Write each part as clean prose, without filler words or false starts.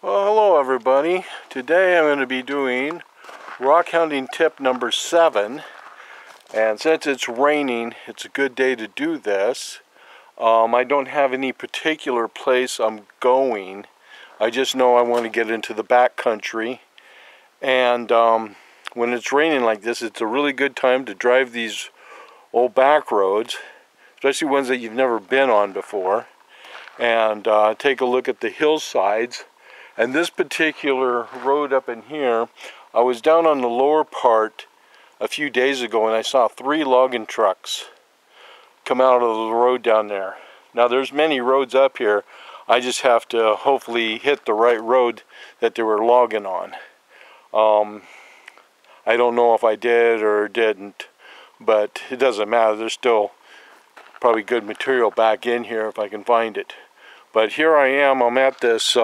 Well, hello everybody. Today I'm going to be doing rockhounding tip number 7, and since it's raining, it's a good day to do this. I don't have any particular place I'm going. I just know I want to get into the back country, and when it's raining like this, it's a really good time to drive these old back roads, especially ones that you've never been on before, and take a look at the hillsides. And this particular road up in here, I was down on the lower part a few days ago and I saw 3 logging trucks come out of the road down there. Now there's many roads up here. I just have to hopefully hit the right road that they were logging on. I don't know if I did or didn't, but it doesn't matter. There's still probably good material back in here if I can find it. But here I am, I'm at this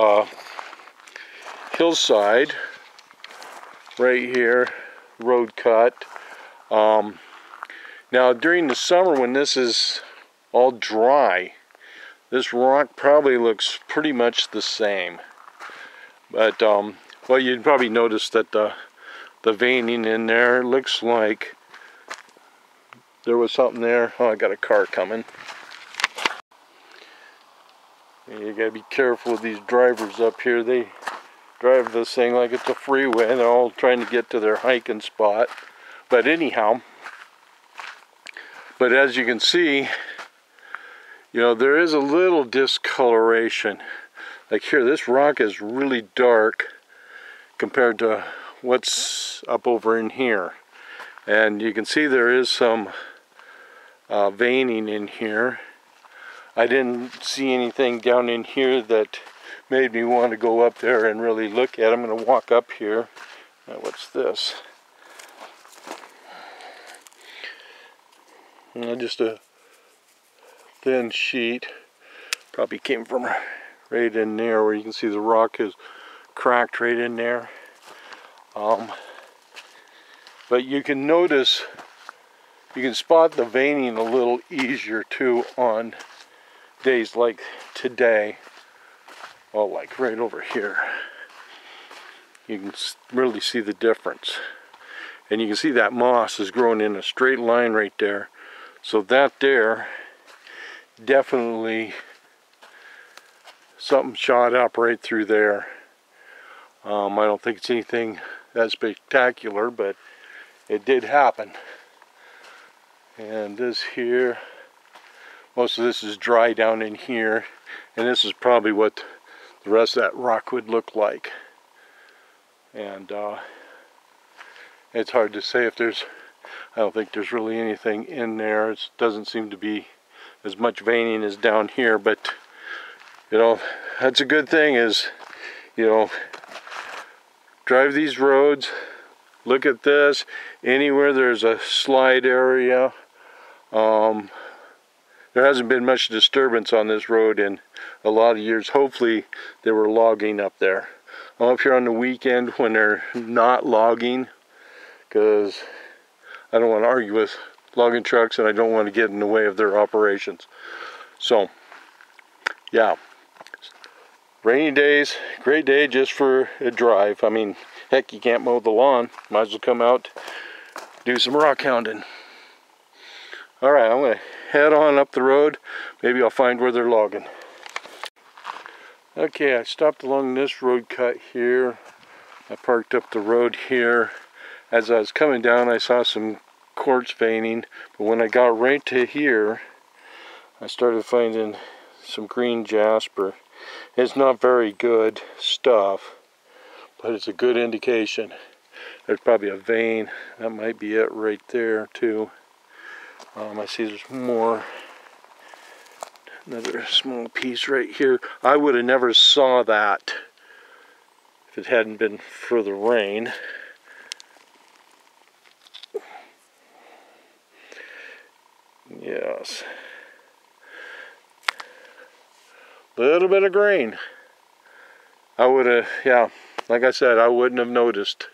hillside right here, road cut. Now during the summer when this is all dry, this rock probably looks pretty much the same, but well, you'd probably notice that the veining in there looks like there was something there. Oh, I got a car coming. And you gotta be careful with these drivers up here. They drive this thing like it's a freeway and they're all trying to get to their hiking spot. But anyhow, but as you can see, you know, there is a little discoloration. Like here, this rock is really dark compared to what's up over in here. And you can see there is some veining in here. I didn't see anything down in here that made me want to go up there and really look at it. I'm going to walk up here. Now, what's this? Just a thin sheet. Probably came from right in there where you can see the rock is cracked right in there. But you can notice, you can spot the veining a little easier too on days like today. Well, like right over here, you can really see the difference. And you can see that moss is growing in a straight line right there. So that there, definitely something shot up right through there. I don't think it's anything that spectacular, but it did happen. And this here, most of this is dry down in here. And this is probably what the rest of that rock would look like. And it's hard to say if there's, I don't think there's really anything in there. It doesn't seem to be as much veining as down here, but you know, that's a good thing is, you know, drive these roads, look at this, anywhere there's a slide area. There hasn't been much disturbance on this road in a lot of years. Hopefully they were logging up there. I'm up here on the weekend when they're not logging, because I don't want to argue with logging trucks and I don't want to get in the way of their operations. So yeah, rainy days, great day just for a drive. I mean, heck, you can't mow the lawn, might as well come out, do some rock hounding. Alright, I'm going to head on up the road. Maybe I'll find where they're logging. Okay, I stopped along this road cut here. I parked up the road here. As I was coming down, I saw some quartz veining, but when I got right to here, I started finding some green jasper. It's not very good stuff, but it's a good indication. There's probably a vein. That might be it right there too. I see there's more. Another small piece right here. I would have never saw that if it hadn't been for the rain. Yes. Little bit of grain. I would have, yeah, like I said, I wouldn't have noticed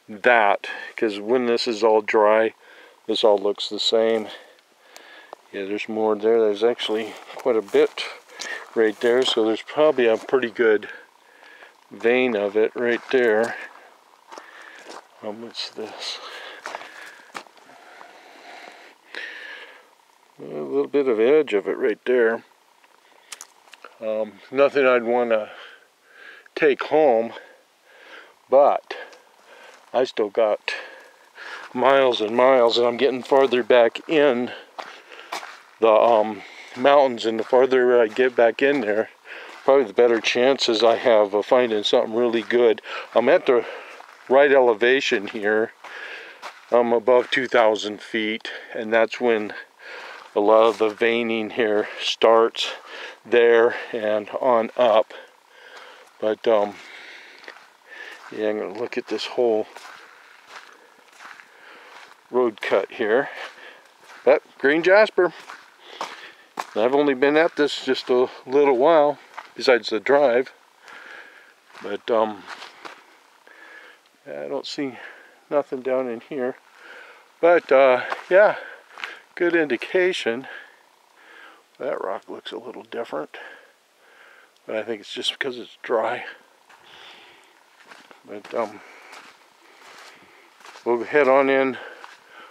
that, because when this is all dry, this all looks the same. Yeah, there's more there. There's actually quite a bit right there, so there's probably a pretty good vein of it right there. How much is this? A little bit of edge of it right there. Nothing I'd want to take home, but I still got miles and miles, and I'm getting farther back in the mountains, and the farther I get back in there, probably the better chances I have of finding something really good. I'm at the right elevation here. I'm above 2,000 feet, and that's when a lot of the veining here starts there and on up. But yeah, I'm going to look at this whole road cut here. But green jasper. I've only been at this just a little while, besides the drive. But I don't see nothing down in here. But yeah, good indication. That rock looks a little different, but I think it's just because it's dry. But we'll head on in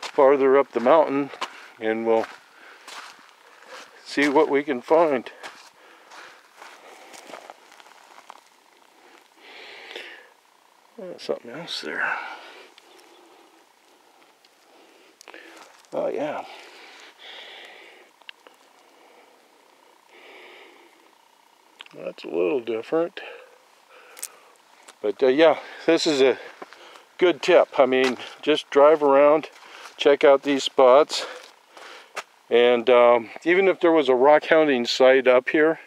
farther up the mountain, and we'll see what we can find. Something else there. Oh yeah. That's a little different. But yeah, this is a good tip. I mean, just drive around, check out these spots. And even if there was a rock hounding site up here,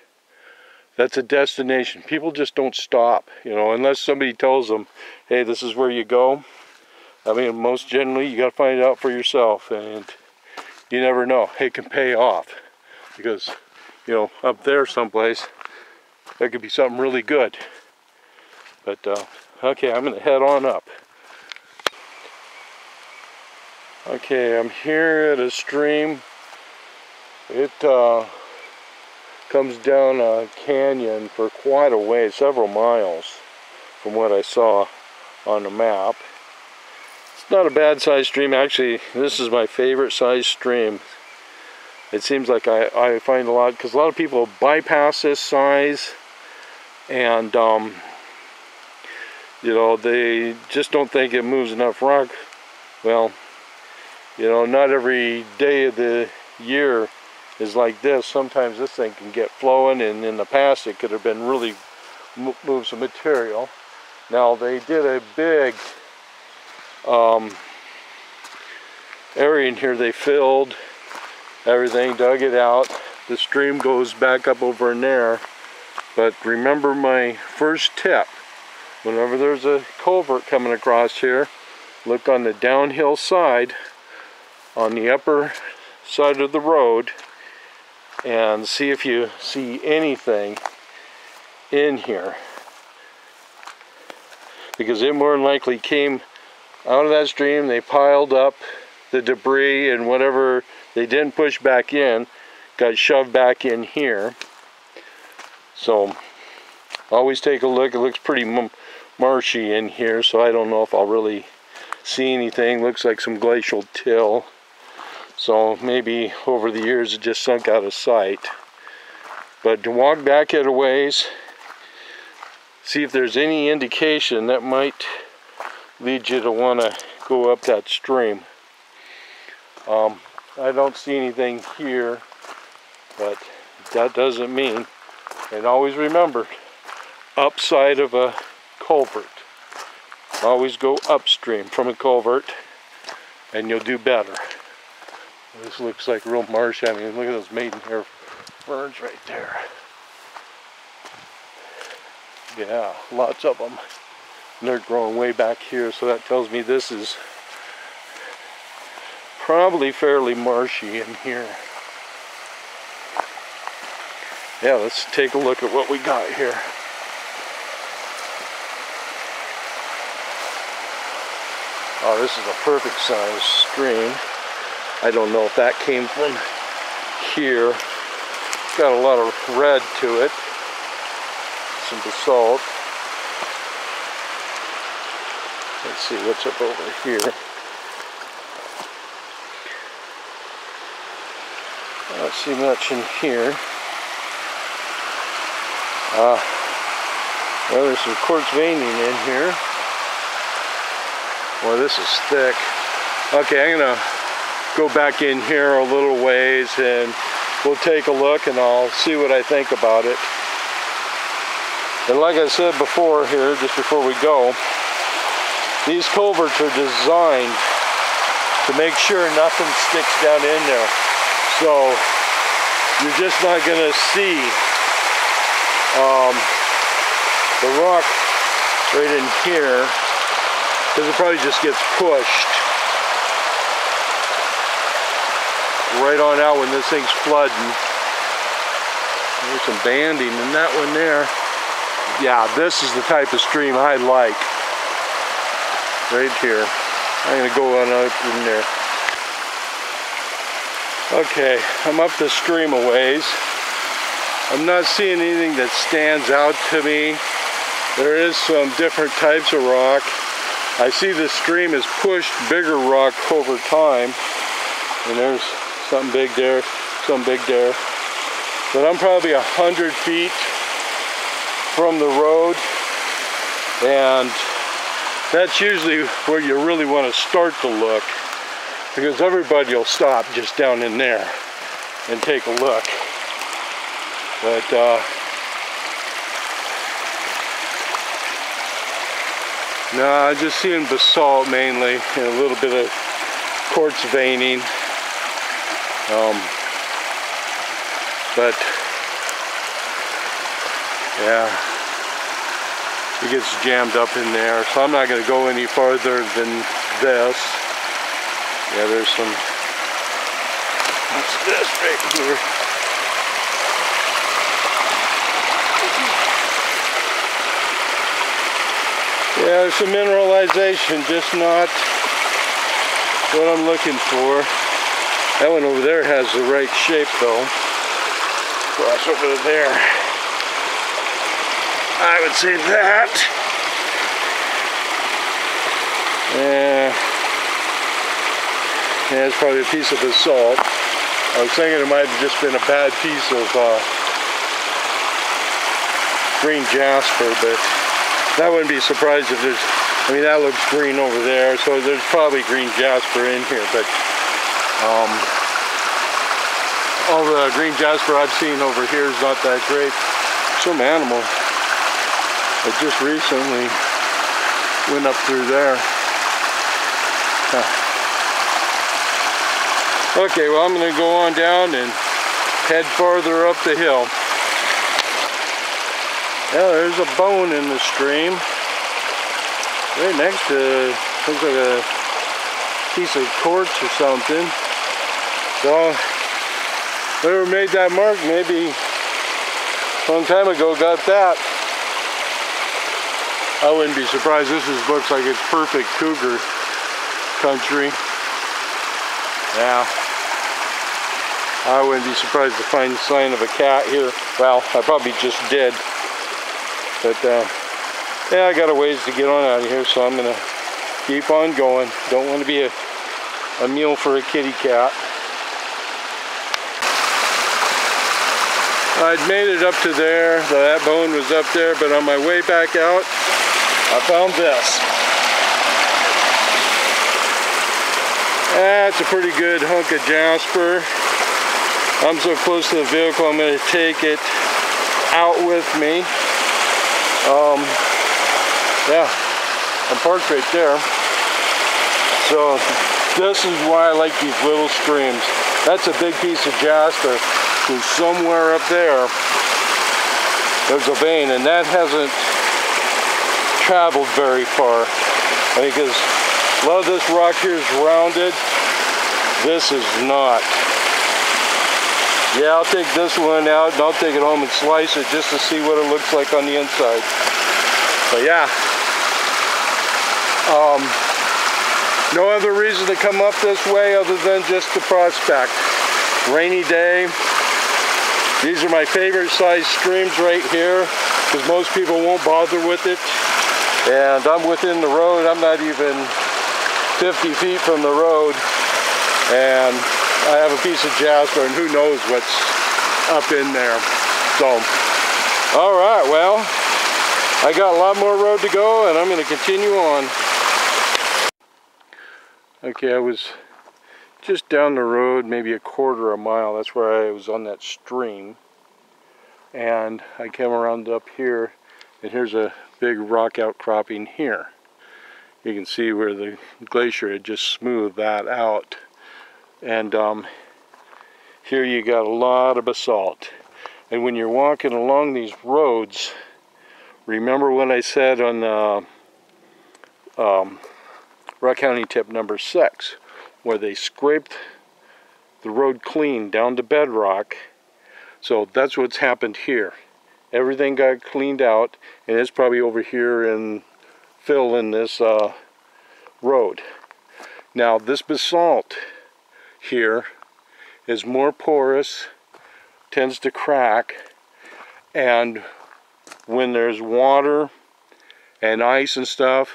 that's a destination. People just don't stop, you know, unless somebody tells them, hey, this is where you go. I mean, most generally, you got to find it out for yourself, and you never know. It can pay off because, you know, up there someplace, that could be something really good. But, okay, I'm going to head on up. Okay, I'm here at a stream. It comes down a canyon for quite a way, several miles from what I saw on the map. It's not a bad sized stream. Actually, this is my favorite size stream. It seems like I find a lot, because a lot of people bypass this size, and you know, they just don't think it moves enough rock. Well, you know, not every day of the year is like this. Sometimes this thing can get flowing, and in the past it could have been really moved some material. Now they did a big area in here. They filled everything, dug it out. The stream goes back up over in there. But remember my first tip: whenever there's a culvert coming across here, look on the downhill side, on the upper side of the road, and see if you see anything in here, because it more than likely came out of that stream. They piled up the debris, and whatever they didn't push back in got shoved back in here. So always take a look. It looks pretty marshy in here, so I don't know if I'll really see anything. Looks like some glacial till, so maybe over the years it just sunk out of sight. But to walk back it a ways, see if there's any indication that might lead you to want to go up that stream. I don't see anything here, but that doesn't mean. And always remember, upside of a culvert, always go upstream from a culvert, and you'll do better. This looks like real marsh. I mean, look at those maidenhair ferns right there. Yeah, lots of them. And they're growing way back here, so that tells me this is probably fairly marshy in here. Yeah, let's take a look at what we got here. Oh, this is a perfect size stream. I don't know if that came from here. It's got a lot of red to it. Some basalt. Let's see what's up over here. I don't see much in here. Well, there's some quartz veining in here. Well, this is thick. Okay, I'm gonna go back in here a little ways and we'll take a look and I'll see what I think about it. And like I said before here, just before we go, these culverts are designed to make sure nothing sticks down in there. So you're just not gonna see the rock right in here, because it probably just gets pushed right on out when this thing's flooding. There's some banding in that one there. Yeah, this is the type of stream I like. Right here. I'm gonna go on up in there. Okay, I'm up the stream a ways. I'm not seeing anything that stands out to me. There is some different types of rock. I see the stream has pushed bigger rock over time. And there's something big there, something big there. But I'm probably 100 feet from the road. And that's usually where you really want to start to look, because everybody will stop just down in there and take a look. But no, I'm just seeing basalt mainly and a little bit of quartz veining. But yeah, it gets jammed up in there, so I'm not going to go any farther than this. Yeah, there's some, what's this right here? Yeah, there's some mineralization, just not what I'm looking for. That one over there has the right shape though. Cross over there. I would say that. Yeah, it's probably a piece of basalt. I was thinking it might have just been a bad piece of green jasper, but that wouldn't be surprised if there's, I mean, that looks green over there, so there's probably green jasper in here, but all the green jasper I've seen over here is not that great. Some animal that just recently went up through there. Huh. Okay, well, I'm going to go on down and head farther up the hill. Yeah, there's a bone in the stream. Right next to, looks like a piece of quartz or something. So, whoever made that mark maybe a long time ago got that. I wouldn't be surprised. This looks like it's perfect cougar country. Yeah. I wouldn't be surprised to find the sign of a cat here. Well, I probably just did. But yeah, I got a ways to get on out of here, so I'm gonna keep on going. Don't want to be a meal for a kitty cat. I'd made it up to there, so that bone was up there, but on my way back out, I found this. That's a pretty good hunk of jasper. I'm so close to the vehicle, I'm going to take it out with me. Yeah, I'm parked right there. So this is why I like these little streams. That's a big piece of jasper. So somewhere up there, there's a vein, and that hasn't traveled very far. Because a lot of this rock here is rounded. This is not. Yeah, I'll take this one out and I'll take it home and slice it just to see what it looks like on the inside. But yeah. No other reason to come up this way other than just the prospect. Rainy day. These are my favorite size streams right here because most people won't bother with it. And I'm within the road. I'm not even 50 feet from the road. And I have a piece of jasper, and who knows what's up in there. So, all right, well, I got a lot more road to go, and I'm going to continue on. Okay, I was just down the road, maybe a quarter of a mile. That's where I was on that stream. And I came around up here, and here's a big rock outcropping here. You can see where the glacier had just smoothed that out. And here you got a lot of basalt. And when you're walking along these roads, remember what I said on the Rockhounding Tip number 6, where they scraped the road clean down to bedrock. So that's what's happened here. Everything got cleaned out, and it's probably over here and fill in this road. Now this basalt here is more porous, tends to crack, and when there's water and ice and stuff,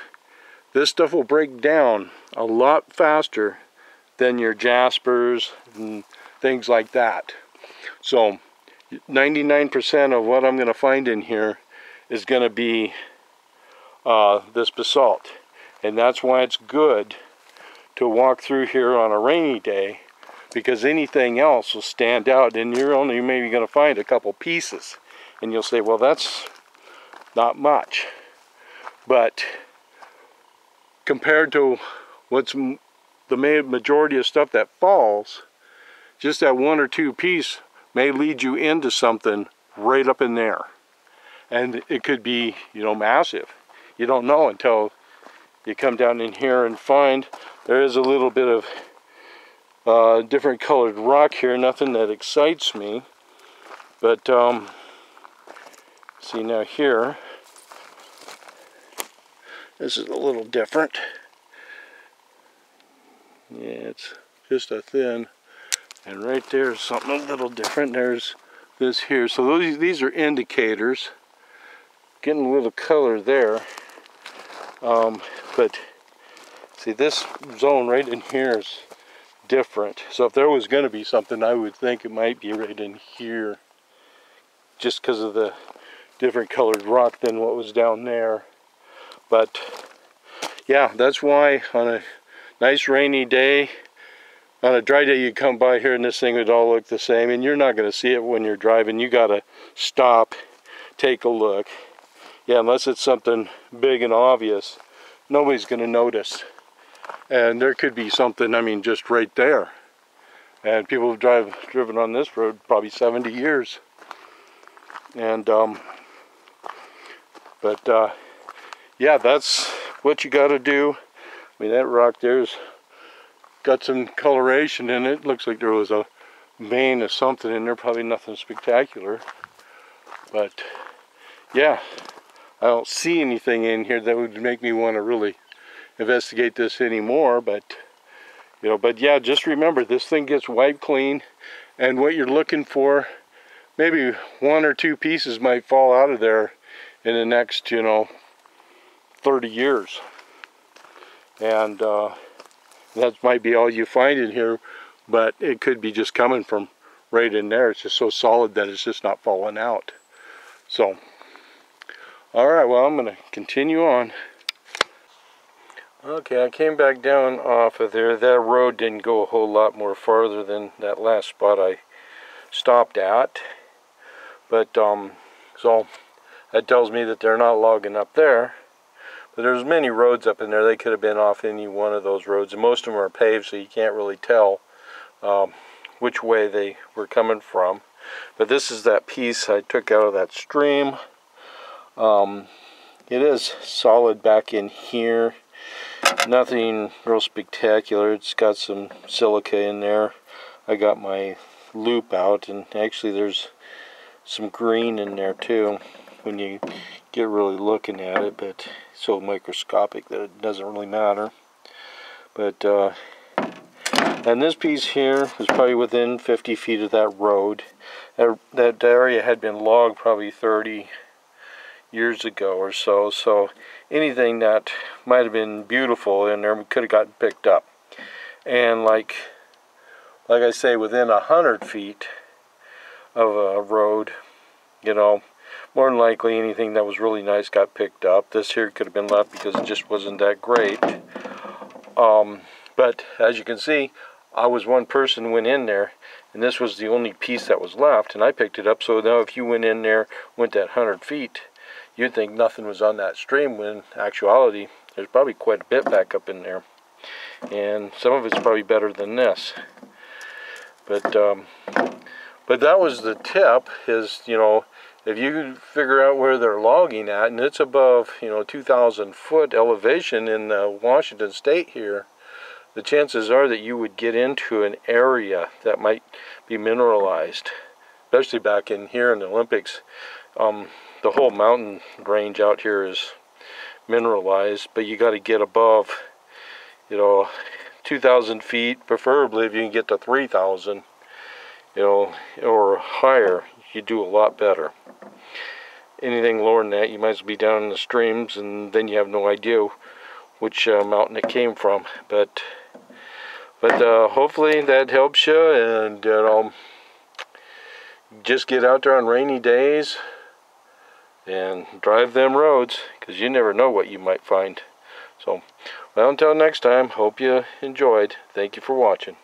this stuff will break down a lot faster than your jaspers and things like that. So 99% of what I'm going to find in here is going to be this basalt. And that's why it's good to walk through here on a rainy day, because anything else will stand out, and you're only maybe going to find a couple pieces. And you'll say, well, that's not much. But compared to what's the majority of stuff that falls, just that one or two piece may lead you into something right up in there. And it could be, you know, massive. You don't know until you come down in here and find there is a little bit of different colored rock here. Nothing that excites me. But see now here, this is a little different. Yeah, it's just a thin. And right there's something a little different. There's this here. So these are indicators. Getting a little color there. But see, this zone right in here is different. So if there was going to be something, I would think it might be right in here, just because of the different colored rock than what was down there. But yeah, that's why on a nice rainy day, on a dry day, you come by here and this thing would all look the same, and you're not going to see it when you're driving. You got to stop, take a look. Yeah, unless it's something big and obvious, nobody's going to notice. And there could be something, I mean, just right there. And people have driven on this road probably 70 years. And, yeah, that's what you got to do. I mean, that rock there's got some coloration in it. Looks like there was a vein or something in there, probably nothing spectacular. But, yeah. I don't see anything in here that would make me want to really investigate this anymore, but you know, but yeah, just remember this thing gets wiped clean, and what you're looking for, maybe one or two pieces might fall out of there in the next, you know, 30 years. And that might be all you find in here, but it could be just coming from right in there. It's just so solid that it's just not falling out. So alright, well, I'm going to continue on. Okay, I came back down off of there. That road didn't go a whole lot more farther than that last spot I stopped at. But, so that tells me that they're not logging up there. But there's many roads up in there. They could have been off any one of those roads. And most of them are paved, so you can't really tell which way they were coming from. But this is that piece I took out of that stream. It is solid back in here. Nothing real spectacular. It's got some silica in there. I got my loop out, and actually there's some green in there too when you get really looking at it, but it's so microscopic that it doesn't really matter. But and this piece here is probably within 50 feet of that road. That area had been logged probably 30 years ago or so. So anything that might have been beautiful in there could have gotten picked up. And like I say, within 100 feet of a road, you know, more than likely anything that was really nice got picked up. This here could have been left because it just wasn't that great. But as you can see, I was one person who went in there, and this was the only piece that was left, and I picked it up. So now if you went in there, went that 100 feet, you'd think nothing was on that stream, when in actuality, there's probably quite a bit back up in there. And some of it's probably better than this. But that was the tip, is, you know, if you figure out where they're logging at, and it's above, you know, 2,000 foot elevation in Washington State here, the chances are that you would get into an area that might be mineralized, especially back in here in the Olympics. The whole mountain range out here is mineralized, but you got to get above, you know, 2,000 feet, preferably if you can get to 3,000, you know, or higher, you do a lot better. Anything lower than that, you might as well be down in the streams, and then you have no idea which mountain it came from. But hopefully that helps you, and you know, just get out there on rainy days and drive them roads, because you never know what you might find. So, well, until next time, hope you enjoyed. Thank you for watching.